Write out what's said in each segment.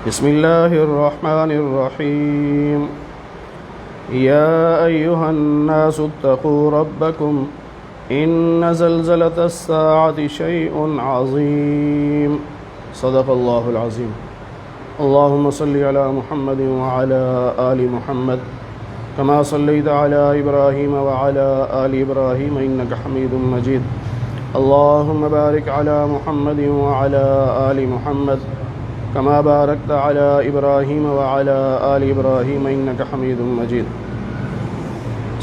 بسم الله الرحمن الرحيم يا أيها الناس اتقوا ربكم إن زلزلة الساعة شيء عظيم صدق الله العظيم اللهم صل على محمد وعلى آل محمد كما صليت على إبراهيم وعلى آل إبراهيم إنك حميد مجيد اللهم بارك على محمد وعلى آل محمد كما باركت على إبراهيم وعلى آل إبراهيم إنك حميد مجيد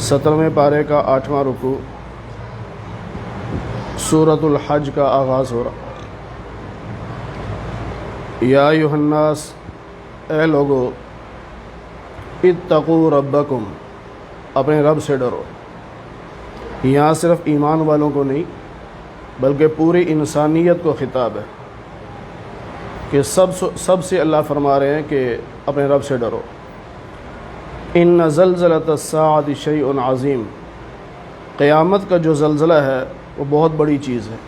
17ویں پارے کا 8واں رکوع سورۃ الحج کا آغاز ہو رہا۔ یا ایھا الناس، اے لوگو، اتقوا ربکم، اپنے رب سے ڈرو۔ یہاں صرف ایمان والوں کو نہیں بلکہ پوری انسانیت کو خطاب ہے کہ سب سے اللہ فرما رہے ہیں کہ اپنے رب سے ڈرو۔ ان زلزلۃ الساعۃ شیء عظیم، قیامت کا جو زلزلہ ہے وہ بہت بڑی چیز ہے۔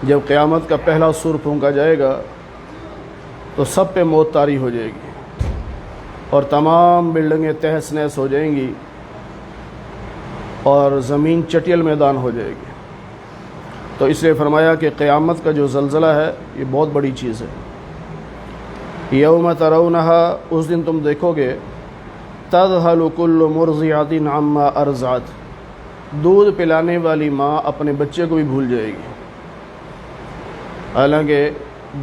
جب قیامت کا پہلا سور پھونکا جائے گا تو سب پہ موت طاری ہو جائے گی اور تمام بلڈنگیں تہس نہس ہو جائیں گی اور زمین چٹیل میدان ہو جائے گی۔ تو اس لیے فرمایا کہ قیامت کا جو زلزلہ ہے یہ بہت بڑی چیز ہے۔ یوم ترونہا، اس دن تم دیکھو گے، تذہل کل مرضعۃ عما ارضعت، دودھ پلانے والی ماں اپنے بچے کو بھی بھول جائے گی۔ حالانکہ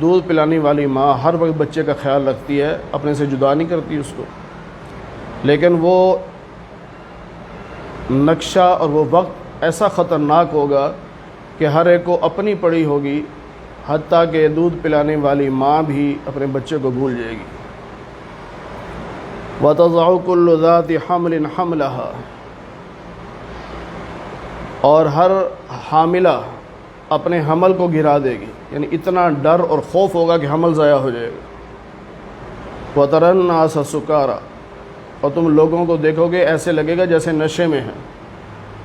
دودھ پلانے والی ماں ہر وقت بچے کا خیال رکھتی ہے، اپنے سے جدا نہیں کرتی اس کو، لیکن وہ نقشہ اور وہ وقت ایسا خطرناک ہوگا کہ ہر ایک کو اپنی پڑی ہوگی، حتیٰ کہ دودھ پلانے والی ماں بھی اپنے بچے کو بھول جائے گی۔ وَتَضَعُ كُلُّ ذَاتِ حَمْلٍ حَمْلَهَا، اور ہر حاملہ اپنے حمل کو گرا دے گی، یعنی اتنا ڈر اور خوف ہوگا کہ حمل ضائع ہو جائے گا۔ وَتَرَى النَّاسَ سُكَارَىٰ، اور تم لوگوں کو دیکھو گے ایسے لگے گا جیسے نشے میں ہیں۔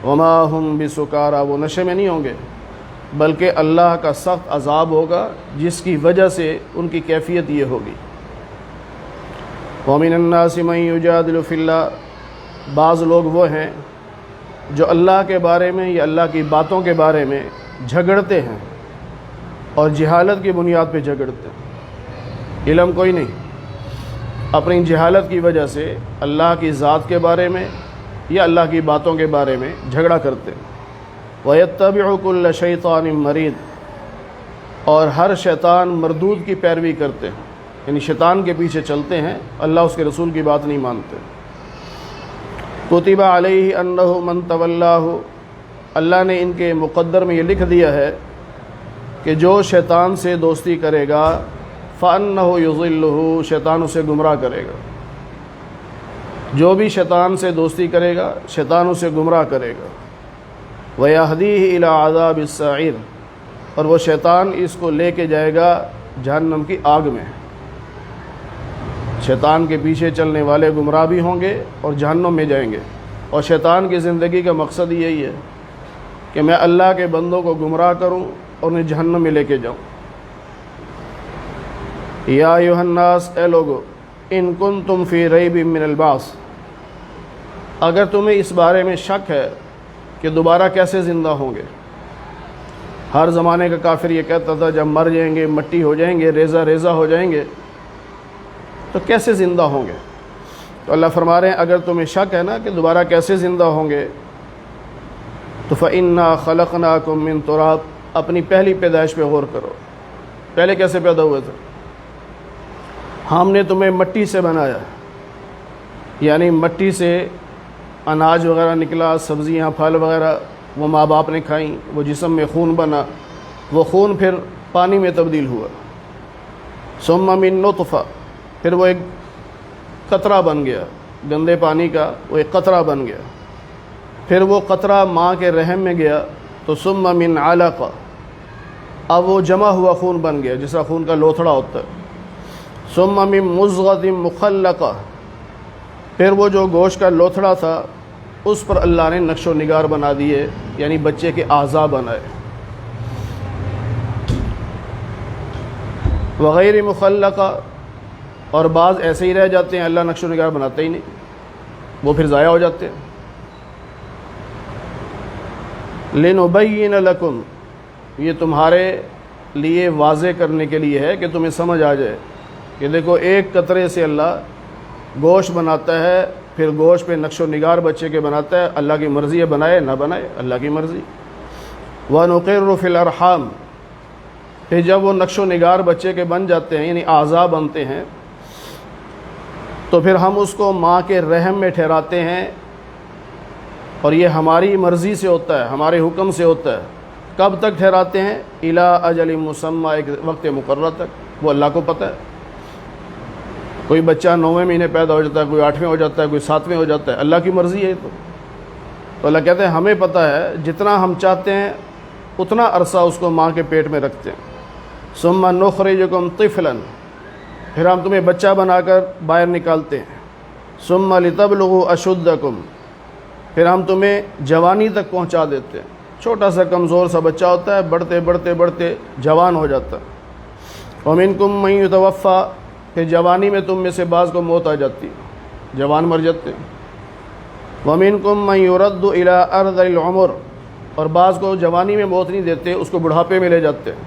وَمَا هُمْ بِسُكَارَىٰ، وہ نشے میں نہیں ہوں گے بلکہ اللہ کا سخت عذاب ہوگا جس کی وجہ سے ان کی کیفیت یہ ہوگی۔ وَمِنَ النَّاسِ مَن يُجَادِلُ فِي اللَّهِ، بعض لوگ وہ ہیں جو اللہ کے بارے میں یا اللہ کی باتوں کے بارے میں جھگڑتے ہیں اور جہالت کی بنیاد پہ جھگڑتے ہیں، علم کوئی نہیں، اپنی جہالت کی وجہ سے اللہ کی ذات کے بارے میں یا اللہ کی باتوں کے بارے میں جھگڑا کرتے ہیں۔ وَيَتَّبِعُ كُلَّ شَيْطَانٍ مَرِيدٍ، اور ہر شیطان مردود کی پیروی کرتے ہیں، یعنی شیطان کے پیچھے چلتے ہیں، اللہ اس کے رسول کی بات نہیں مانتے۔ كُتِبَ عَلَيْهِ أَنَّهُ مَن تَوَلَّاهُ، اللہ نے ان کے مقدر میں یہ لکھ دیا ہے کہ جو شیطان سے دوستی کرے گا فَأَنَّهُ يُضِلُّهُ، شیطان اسے گمراہ کرے گا۔ جو بھی شیطان سے دوستی کرے گا شیطان اسے گمراہ کرے گا۔ وَيَهْدِيهِ إِلَىٰ عَذَابِ السَّعِيرِ، اور وہ شیطان اس کو لے کے جائے گا جہنم کی آگ میں۔ شیطان کے پیچھے چلنے والے گمراہ بھی ہوں گے اور جہنم میں جائیں گے، اور شیطان کی زندگی کا مقصد یہی ہے کہ میں اللہ کے بندوں کو گمراہ کروں اور انہیں جہنم میں لے کے جاؤں۔ یا ایھا الناس، اے لوگو، ان کنتم فی ریب من البعث، اگر تمہیں اس بارے میں شک ہے کہ دوبارہ کیسے زندہ ہوں گے۔ ہر زمانے کا کافر یہ کہتا تھا جب مر جائیں گے، مٹی ہو جائیں گے، ریزہ ریزہ ہو جائیں گے تو کیسے زندہ ہوں گے۔ تو اللہ فرما رہے ہیں اگر تمہیں شک ہے نا کہ دوبارہ کیسے زندہ ہوں گے تو فَإِنَّا خَلَقْنَاكُم مِّن تُرَابٍ، اپنی پہلی پیدائش پہ غور کرو، پہلے کیسے پیدا ہوئے تھے۔ ہم نے تمہیں مٹی سے بنایا، یعنی مٹی سے اناج وغیرہ نکلا، سبزیاں پھل وغیرہ وہ ماں باپ نے کھائیں، وہ جسم میں خون بنا، وہ خون پھر پانی میں تبدیل ہوا۔ ثم من نطفہ، پھر وہ ایک قطرہ بن گیا، گندے پانی کا وہ ایک قطرہ بن گیا، پھر وہ قطرہ ماں کے رحم میں گیا تو ثم من علقہ، اب وہ جمع ہوا خون بن گیا جس طرح خون کا لوتھڑا ہوتا ہے۔ ثم من مضغۃ مخلقہ، پھر وہ جو گوشت کا لوتھڑا تھا اس پر اللہ نے نقش و نگار بنا دیے، یعنی بچے کے اعضاء بنائے۔ وغیر مخلقہ، اور بعض ایسے ہی رہ جاتے ہیں، اللہ نقش و نگار بناتا ہی نہیں، وہ پھر ضائع ہو جاتے ہیں۔ لِنُبَيِّنَ لَكُمْ، یہ تمہارے لیے واضح کرنے کے لیے ہے کہ تمہیں سمجھ آ جائے کہ دیکھو ایک قطرے سے اللہ گوشت بناتا ہے، پھر گوشت پہ نقش و نگار بچے کے بناتا ہے، اللہ کی مرضی ہے، بنائے نہ بنائے اللہ کی مرضی۔ وَنُقِرُّ فِي الْأَرْحَامِ، پھر جب وہ نقش و نگار بچے کے بن جاتے ہیں، یعنی اعضاء بنتے ہیں، تو پھر ہم اس کو ماں کے رحم میں ٹھہراتے ہیں، اور یہ ہماری مرضی سے ہوتا ہے، ہمارے حکم سے ہوتا ہے۔ کب تک ٹھہراتے ہیں؟ اِلیٰ اَجَلٍ مُّسَمًّى، ایک وقت مقرر تک، وہ اللہ کو پتہ ہے۔ کوئی بچہ 9ویں مہینے پیدا ہو جاتا ہے، کوئی 8ویں ہو جاتا ہے، کوئی 7ویں ہو جاتا ہے، اللہ کی مرضی ہے یہ تو اللہ کہتے ہیں ہمیں پتہ ہے، جتنا ہم چاہتے ہیں اتنا عرصہ اس کو ماں کے پیٹ میں رکھتے ہیں۔ ثُمَّ نُخْرِجُكُمْ طِفْلًا، پھر ہم تمہیں بچہ بنا کر باہر نکالتے ہیں۔ ثُمَّ لِتَبْلُغُوا أَشُدَّكُمْ، پھر ہم تمہیں جوانی تک پہنچا دیتے ہیں۔ چھوٹا سا کمزور سا بچہ ہوتا ہے، بڑھتے بڑھتے بڑھتے جوان ہو جاتا ہے۔ وَمِنكُم مَّن يُتَوَفَّى، پھر جوانی میں تم میں سے بعض کو موت آ جاتی ہے، جوان مر جاتے ہیں۔ وَمِنكُم مَّن يُرَدُّ إِلَىٰ أَرْذَلِ الْعُمُرِ، اور بعض کو جوانی میں موت نہیں دیتے، اس کو بڑھاپے میں لے جاتے ہیں،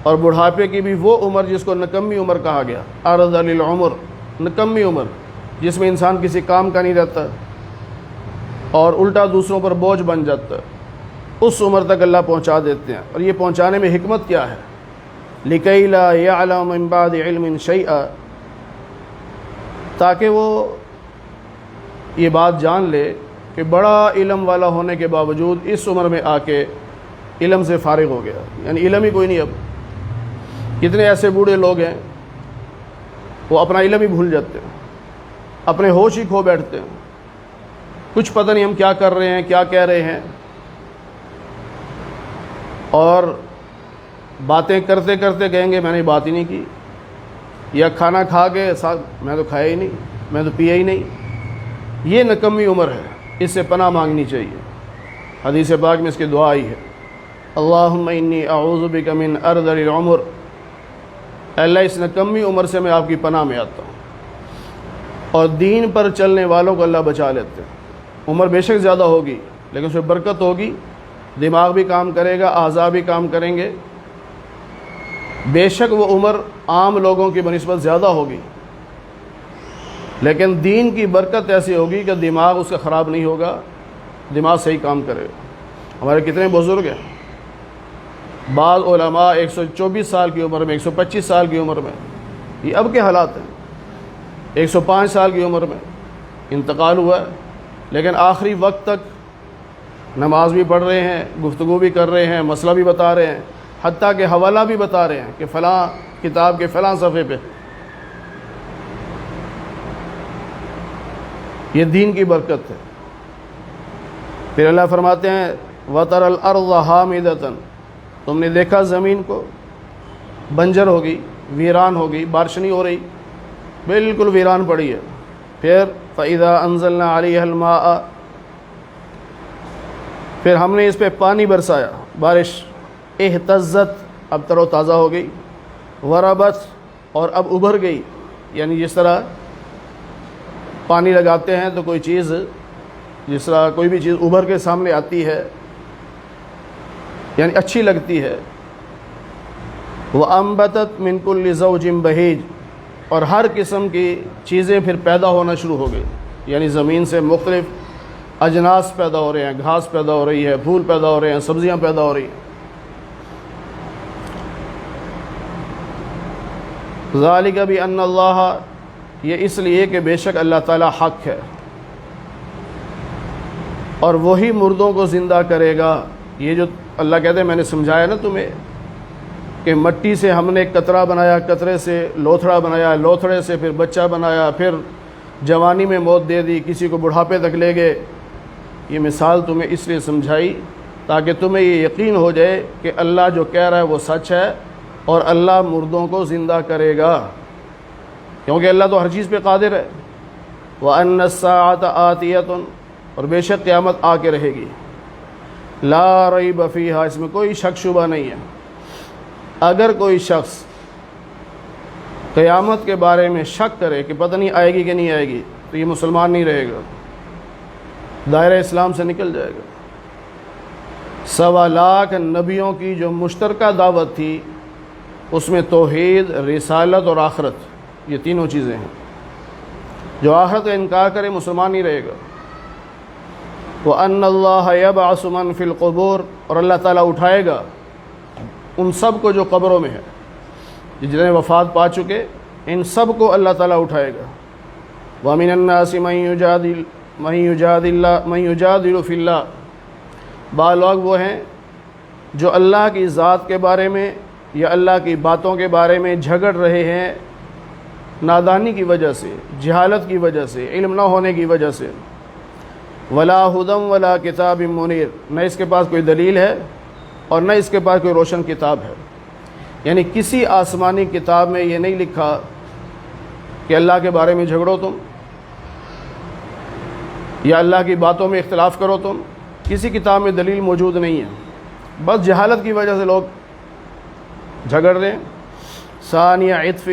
اور بڑھاپے کی بھی وہ عمر جس کو نکمی عمر کہا گیا، أَرْذَلِ الْعُمُرِ، نکمی عمر جس میں انسان کسی کام کا نہیں رہتا اور الٹا دوسروں پر بوجھ بن جاتا ہے، اس عمر تک اللہ پہنچا دیتے ہیں۔ اور یہ پہنچانے میں حکمت کیا ہے؟ لِكَيْ لَا يَعْلَمَ مِن بَعْدِ عِلْمٍ شَيْئًا، تاکہ وہ یہ بات جان لے کہ بڑا علم والا ہونے کے باوجود اس عمر میں آ کے علم سے فارغ ہو گیا، یعنی علم ہی کوئی نہیں۔ اب کتنے ایسے بوڑھے لوگ ہیں وہ اپنا علم ہی بھول جاتے ہیں، اپنے ہوش ہی کھو بیٹھتے ہیں، کچھ پتہ نہیں ہم کیا کر رہے ہیں، کیا کہہ رہے ہیں، اور باتیں کرتے کرتے کہیں گے میں نے بات ہی نہیں کی، یا کھانا کھا کے ساتھ میں تو کھایا ہی نہیں، میں تو پیا ہی نہیں۔ یہ نکمی عمر ہے، اس سے پناہ مانگنی چاہیے۔ حدیث پاک میں اس کی دعا آئی ہے، اللہم انی اعوذ بک من ارذل العمر، اے اللہ اس نکمی عمر سے میں آپ کی پناہ میں آتا ہوں۔ اور دین پر چلنے والوں کو اللہ بچا لیتے ہیں۔ عمر بے شک زیادہ ہوگی لیکن اس میں برکت ہوگی، دماغ بھی کام کرے گا، اعضاء بھی کام کریں گے۔ بے شک وہ عمر عام لوگوں کی بنسبت زیادہ ہوگی، لیکن دین کی برکت ایسی ہوگی کہ دماغ اس کا خراب نہیں ہوگا، دماغ صحیح کام کرے گا۔ ہمارے کتنے بزرگ ہیں، بعض علماء 124 سال کی عمر میں، 125 سال کی عمر میں، یہ اب کے حالات ہیں، 105 سال کی عمر میں انتقال ہوا ہے، لیکن آخری وقت تک نماز بھی پڑھ رہے ہیں، گفتگو بھی کر رہے ہیں، مسئلہ بھی بتا رہے ہیں، حتیٰ کہ حوالہ بھی بتا رہے ہیں کہ فلاں کتاب کے فلاں صفحے پہ۔ یہ دین کی برکت ہے۔ پھر اللہ فرماتے ہیں وَتَرَى الْأَرْضَ حَامِدَةً، تم نے دیکھا زمین کو بنجر ہوگی، ویران ہوگی، بارش نہیں ہو رہی، بالکل ویران پڑی ہے۔ پھر فَإِذَا أَنزَلْنَا عَلَيْهَا الْمَاءَ، پھر ہم نے اس پہ پانی برسایا، بارش، اہتزت، اب تر و تازہ ہو گئی، وربت، اور اب ابھر گئی، یعنی جس طرح پانی لگاتے ہیں تو کوئی چیز، جس طرح کوئی بھی چیز ابھر کے سامنے آتی ہے یعنی اچھی لگتی ہے۔ وَأَنبَتَتْ مِن كُلِّ زَوْجٍ بَهِيجٍ، اور ہر قسم کی چیزیں پھر پیدا ہونا شروع ہو گئی، یعنی زمین سے مختلف اجناس پیدا ہو رہے ہیں، گھاس پیدا ہو رہی ہے، پھول پیدا ہو رہے ہیں، سبزیاں پیدا ہو رہی ہیں۔ ذالک بأن اللہ، یہ اس لیے کہ بے شک اللہ تعالیٰ حق ہے، اور وہی مردوں کو زندہ کرے گا۔ یہ جو اللہ کہتے ہیں میں نے سمجھایا نا تمہیں کہ مٹی سے ہم نے قطرہ بنایا، قطرے سے لوتھڑا بنایا، لوتھڑے سے پھر بچہ بنایا، پھر جوانی میں موت دے دی، کسی کو بڑھاپے تک لے گئے۔ یہ مثال تمہیں اس لیے سمجھائی تاکہ تمہیں یہ یقین ہو جائے کہ اللہ جو کہہ رہا ہے وہ سچ ہے، اور اللہ مردوں کو زندہ کرے گا، کیونکہ اللہ تو ہر چیز پہ قادر ہے۔ وَأَنَّ السَّاعَةَ آتِيَةٌ، اور بے شک قیامت آ کے رہے گی، لا ریب فیہا، اس میں کوئی شک شبہ نہیں ہے۔ اگر کوئی شخص قیامت کے بارے میں شک کرے کہ پتہ نہیں آئے گی کہ نہیں آئے گی، تو یہ مسلمان نہیں رہے گا، دائرہ اسلام سے نکل جائے گا۔ 1.25 لاکھ نبیوں کی جو مشترکہ دعوت تھی، اس میں توحید، رسالت اور آخرت، یہ تینوں چیزیں ہیں۔ جو آخرت کا انکار کرے مسلمان نہیں رہے گا۔ وَأَنَّ اللَّهَ يَبْعَثُ مَن فِي الْقُبُورِ، اور اللہ تعالیٰ اٹھائے گا ان سب کو جو قبروں میں ہے، جتنے وفات پا چکے، ان سب کو اللہ تعالیٰ اٹھائے گا۔ وَمِنَ النَّاسِ مَن يُجَادِلُ فِي اللَّهِ، بعض لوگ وہ ہیں جو اللہ کی ذات کے بارے میں یا اللہ کی باتوں کے بارے میں جھگڑ رہے ہیں، نادانی کی وجہ سے، جہالت کی وجہ سے، علم نہ ہونے کی وجہ سے۔ ولا ہدم ولا کتاب منیر، نہ اس کے پاس کوئی دلیل ہے اور نہ اس کے پاس کوئی روشن کتاب ہے، یعنی کسی آسمانی کتاب میں یہ نہیں لکھا کہ اللہ کے بارے میں جھگڑو تم یا اللہ کی باتوں میں اختلاف کرو تم، کسی کتاب میں دلیل موجود نہیں ہے، بس جہالت کی وجہ سے لوگ جھگڑ رہے ہیں۔ ثانیہ عطفہ،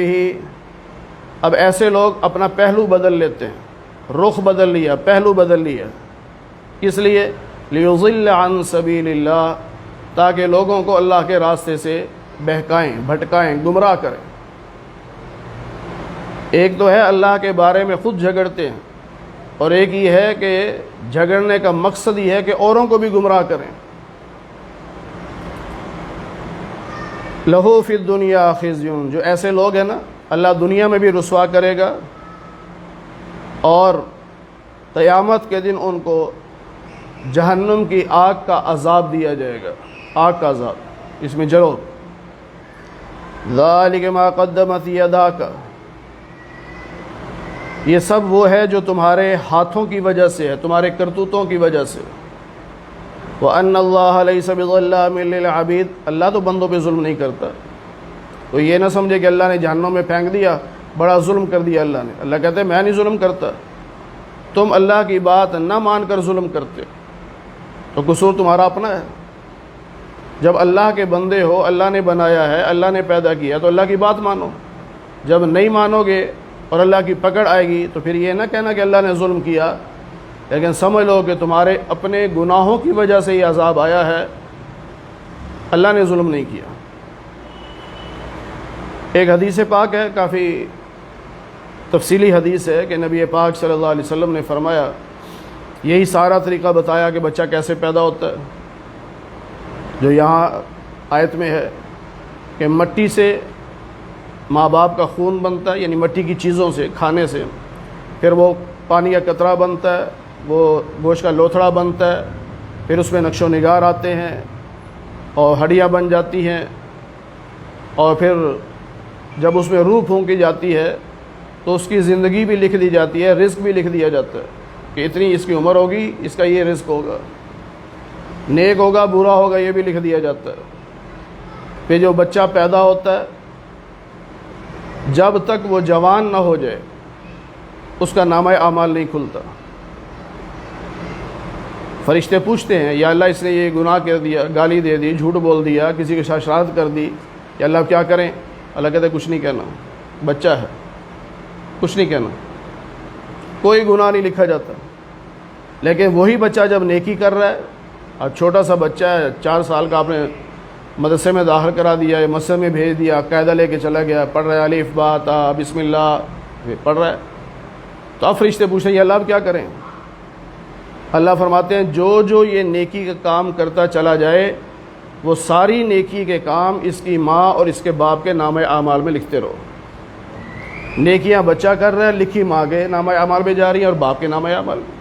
اب ایسے لوگ اپنا پہلو بدل لیتے ہیں، رخ بدل لیا، پہلو بدل لیا، اس لیے لیضل عن سبیل اللہ، تاکہ لوگوں کو اللہ کے راستے سے بہکائیں، بھٹکائیں، گمراہ کریں۔ ایک تو ہے اللہ کے بارے میں خود جھگڑتے ہیں، اور ایک یہ ہے کہ جھگڑنے کا مقصد یہ ہے کہ اوروں کو بھی گمراہ کریں۔ لہو فی الدنیا خزی، جو ایسے لوگ ہیں نا، اللہ دنیا میں بھی رسوا کرے گا اور قیامت کے دن ان کو جہنم کی آگ کا عذاب دیا جائے گا، آگ کا عذاب، اس میں جلو۔ ذالک ما قدمت یداک، یہ سب وہ ہے جو تمہارے ہاتھوں کی وجہ سے ہے، تمہارے کرتوتوں کی وجہ سے۔ وَأَنَّ اللَّهَ لَيْسَ بِظَلَّامٍ لِّلْعَبِيدِ، اللہ تو بندوں پہ ظلم نہیں کرتا۔ تو یہ نہ سمجھے کہ اللہ نے جہنم میں پھینک دیا، بڑا ظلم کر دیا اللہ نے۔ اللہ کہتے ہیں میں نہیں ظلم کرتا، تم اللہ کی بات نہ مان کر ظلم کرتے ہو، تو قصور تمہارا اپنا ہے۔ جب اللہ کے بندے ہو، اللہ نے بنایا ہے، اللہ نے پیدا کیا، تو اللہ کی بات مانو۔ جب نہیں مانو گے اور اللہ کی پکڑ آئے گی تو پھر یہ نہ کہنا کہ اللہ نے ظلم کیا، لیکن سمجھ لو کہ تمہارے اپنے گناہوں کی وجہ سے یہ عذاب آیا ہے، اللہ نے ظلم نہیں کیا۔ ایک حدیث پاک ہے، کافی تفصیلی حدیث ہے، کہ نبی پاک صلی اللہ علیہ وسلم نے فرمایا، یہی سارا طریقہ بتایا کہ بچہ کیسے پیدا ہوتا ہے، جو یہاں آیت میں ہے کہ مٹی سے ماں باپ کا خون بنتا ہے، یعنی مٹی کی چیزوں سے، کھانے سے، پھر وہ پانی کا قطرہ بنتا ہے، وہ گوشت کا لوتھڑا بنتا ہے، پھر اس میں نقش و نگار آتے ہیں اور ہڈیاں بن جاتی ہیں، اور پھر جب اس میں روح پھونکی جاتی ہے تو اس کی زندگی بھی لکھ دی جاتی ہے، رزق بھی لکھ دیا جاتا ہے کہ اتنی اس کی عمر ہوگی، اس کا یہ رزق ہوگا، نیک ہوگا برا ہوگا، یہ بھی لکھ دیا جاتا ہے۔ پھر جو بچہ پیدا ہوتا ہے، جب تک وہ جوان نہ ہو جائے اس کا نامہ اعمال نہیں کھلتا۔ فرشتے پوچھتے ہیں یا اللہ اس نے یہ گناہ کر دیا، گالی دے دی، جھوٹ بول دیا، کسی کے ساتھ شرارت کر دی، یا اللہ کیا کریں؟ اللہ کہتے ہیں کچھ نہیں کہنا، بچہ ہے، کچھ نہیں کہنا، کوئی گناہ نہیں لکھا جاتا۔ لیکن وہی بچہ جب نیکی کر رہا ہے، اب چھوٹا سا بچہ ہے، 4 سال کا، آپ نے مدرسے میں داخل کرا دیا، یا مسجد میں بھیج دیا، قاعدہ لے کے چلا گیا، پڑھ رہا ہے الف با تا بسم اللہ پڑھ رہا ہے، تو اب فرشتے پوچھتے ہیں یا اللہ اب کیا کریں؟ اللہ فرماتے ہیں جو جو یہ نیکی کا کام کرتا چلا جائے، وہ ساری نیکی کے کام اس کی ماں اور اس کے باپ کے نامہ اعمال میں لکھتے رہو۔ نیکیاں بچہ کر رہا ہے، لکھی ماں کے نامہ اعمال میں جا رہی ہیں اور باپ کے نامہ اعمال میں۔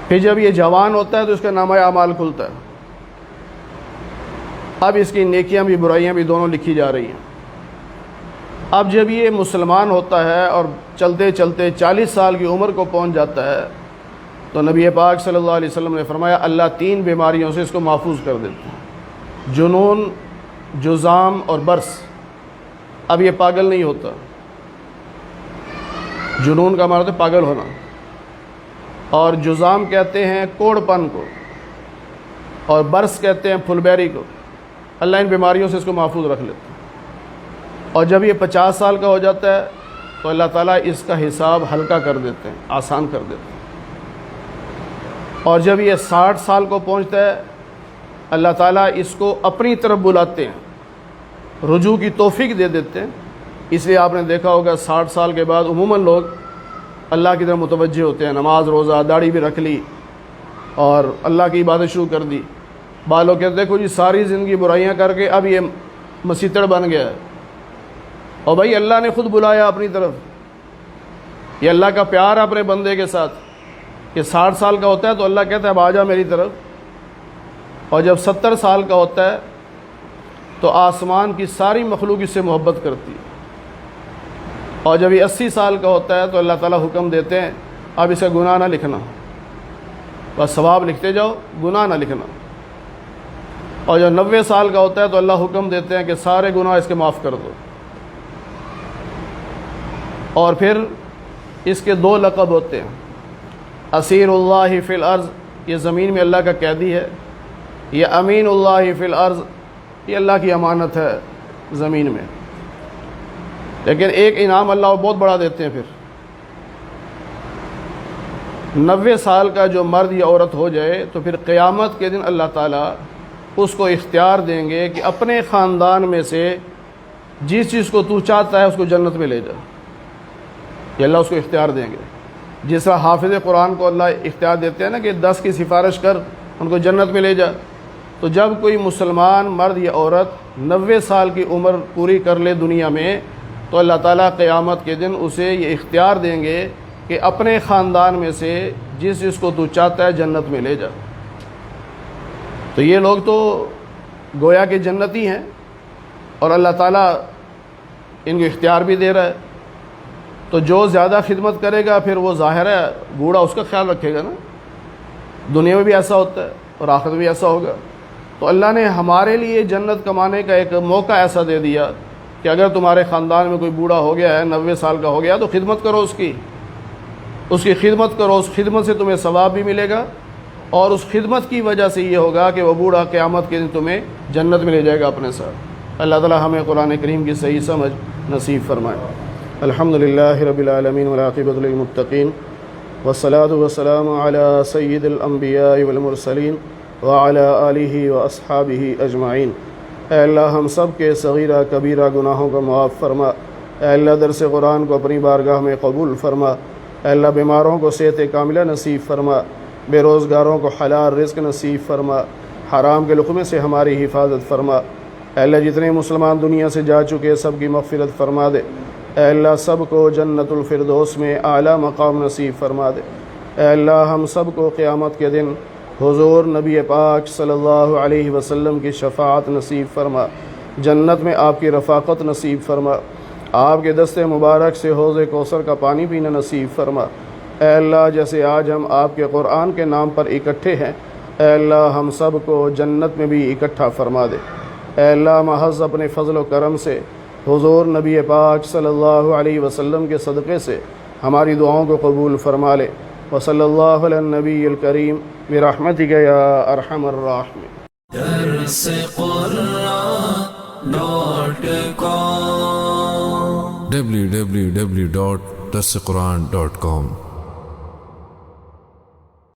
پھر جب یہ جوان ہوتا ہے تو اس کا نامہ اعمال کھلتا ہے، اب اس کی نیکیاں بھی برائیاں بھی دونوں لکھی جا رہی ہیں۔ اب جب یہ مسلمان ہوتا ہے اور چلتے چلتے 40 سال کی عمر کو پہنچ جاتا ہے، تو نبی پاک صلی اللہ علیہ وسلم نے فرمایا اللہ 3 بیماریوں سے اس کو محفوظ کر دیتے ہیں، جنون، جذام اور برس۔ اب یہ پاگل نہیں ہوتا۔ جنون کا معنی ہے پاگل ہونا، اور جذام کہتے ہیں کوڑ پن کو، اور برس کہتے ہیں پھل بیری کو۔ اللہ ان بیماریوں سے اس کو محفوظ رکھ لیتا ہے۔ اور جب یہ 50 سال کا ہو جاتا ہے تو اللہ تعالیٰ اس کا حساب ہلکا کر دیتے ہیں، آسان کر دیتے ہیں، اور جب یہ 60 سال کو پہنچتا ہے اللہ تعالیٰ اس کو اپنی طرف بلاتے ہیں، رجوع کی توفیق دے دیتے ہیں۔ اس لیے آپ نے دیکھا ہوگا 60 سال کے بعد عموماً لوگ اللہ کی طرف متوجہ ہوتے ہیں، نماز روزہ داڑھی بھی رکھ لی اور اللہ کی عبادت شروع کر دی۔ بعض لوگ کہتے ہیں دیکھو جی ساری زندگی برائیاں کر کے اب یہ مسیتڑ بن گیا ہے، اور بھائی اللہ نے خود بلایا اپنی طرف، یہ اللہ کا پیار ہے اپنے بندے کے ساتھ کہ 60 سال کا ہوتا ہے تو اللہ کہتا ہے اب آ جا میری طرف، اور جب 70 سال کا ہوتا ہے تو آسمان کی ساری مخلوق اس سے محبت کرتی ہے، اور جب یہ 80 سال کا ہوتا ہے تو اللہ تعالیٰ حکم دیتے ہیں اب اسے گناہ نہ لکھنا، بس ثواب لکھتے جاؤ، گناہ نہ لکھنا، اور جب 90 سال کا ہوتا ہے تو اللہ حکم دیتے ہیں کہ سارے گناہ اس کے معاف کر دو۔ اور پھر اس کے 2 لقب ہوتے ہیں، اسیر اللہ فی الارض، یہ زمین میں اللہ کا قیدی ہے، یہ امین اللہ فی الارض، یہ اللہ کی امانت ہے زمین میں۔ لیکن ایک انعام اللہ بہت بڑا دیتے ہیں پھر، 90 سال کا جو مرد یا عورت ہو جائے تو پھر قیامت کے دن اللہ تعالیٰ اس کو اختیار دیں گے کہ اپنے خاندان میں سے جس چیز کو تو چاہتا ہے اس کو جنت میں لے جا، یہ اللہ اس کو اختیار دیں گے۔ جس طرح حافظ قرآن کو اللہ اختیار دیتے ہیں نا کہ 10 کی سفارش کر ان کو جنت میں لے جا، تو جب کوئی مسلمان مرد یا عورت 90 سال کی عمر پوری کر لے دنیا میں تو اللہ تعالیٰ قیامت کے دن اسے یہ اختیار دیں گے کہ اپنے خاندان میں سے جس چیز کو تو چاہتا ہے جنت میں لے جا۔ تو یہ لوگ تو گویا کہ جنتی ہیں، اور اللہ تعالیٰ ان کو اختیار بھی دے رہا ہے۔ تو جو زیادہ خدمت کرے گا پھر وہ ظاہر ہے بوڑھا اس کا خیال رکھے گا نا، دنیا میں بھی ایسا ہوتا ہے اور آخرت بھی ایسا ہوگا۔ تو اللہ نے ہمارے لیے جنت کمانے کا ایک موقع ایسا دے دیا کہ اگر تمہارے خاندان میں کوئی بوڑھا ہو گیا ہے، 90 سال کا ہو گیا، تو خدمت کرو اس کی خدمت کرو، اس خدمت سے تمہیں ثواب بھی ملے گا، اور اس خدمت کی وجہ سے یہ ہوگا کہ وہ بوڑھا قیامت کے دن تمہیں جنت میں لے جائے گا اپنے ساتھ۔ اللہ تعالی ہمیں قرآن کریم کی صحیح سمجھ نصیب فرمائے۔ الحمدللہ رب العالمین والعاقبۃ للمتقین والصلاۃ والسلام علی سید الانبیاء والمرسلین وعلی آلہ واصحابہ اجمعین۔ اے اللہ ہم سب کے صغیرہ کبیرہ گناہوں کو معاف فرما، اے اللہ درس قرآن کو اپنی بارگاہ میں قبول فرما، اے اللہ بیماروں کو صحت کاملہ نصیب فرما، بے روزگاروں کو حلال رزق نصیب فرما، حرام کے لقمے سے ہماری حفاظت فرما۔ اے اللہ جتنے مسلمان دنیا سے جا چکے سب کی مغفرت فرما دے، اے اللہ سب کو جنت الفردوس میں اعلیٰ مقام نصیب فرما دے۔ اے اللہ ہم سب کو قیامت کے دن حضور نبی پاک صلی اللہ علیہ وسلم کی شفاعت نصیب فرما، جنت میں آپ کی رفاقت نصیب فرما، آپ کے دست مبارک سے حوض کوثر کا پانی پینا نصیب فرما۔ اے اللہ جیسے آج ہم آپ کے قرآن کے نام پر اکٹھے ہیں، اے اللہ ہم سب کو جنت میں بھی اکٹھا فرما دے۔ اے اللہ محض اپنے فضل و کرم سے حضور نبی پاک صلی اللہ علیہ وسلم کے صدقے سے ہماری دعاؤں کو قبول فرما لے۔ وصلی اللہ علی النبی الکریم برحمتک یا ارحم الراحمین۔ www.darsequran.com